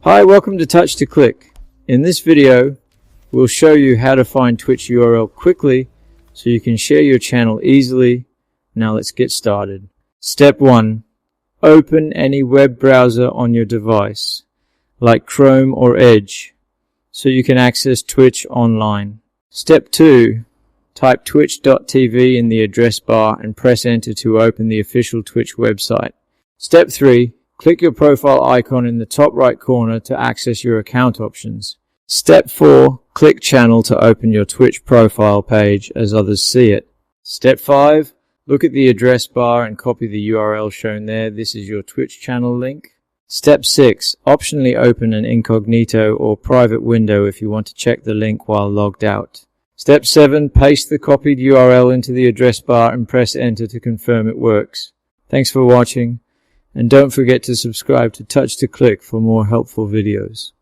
Hi, welcome to Touch to Click. In this video, we'll show you how to find Twitch URL quickly so you can share your channel easily. Now let's get started. Step 1. Open any web browser on your device, like Chrome or Edge, so you can access Twitch online. Step 2. Type twitch.tv in the address bar and press enter to open the official Twitch website. Step 3. Click your profile icon in the top right corner to access your account options. Step 4. Click channel to open your Twitch profile page as others see it. Step 5. Look at the address bar and copy the URL shown there. This is your Twitch channel link. Step 6. Optionally open an incognito or private window if you want to check the link while logged out. Step 7. Paste the copied URL into the address bar and press enter to confirm it works. Thanks for watching. And don't forget to subscribe to Touch to Click for more helpful videos.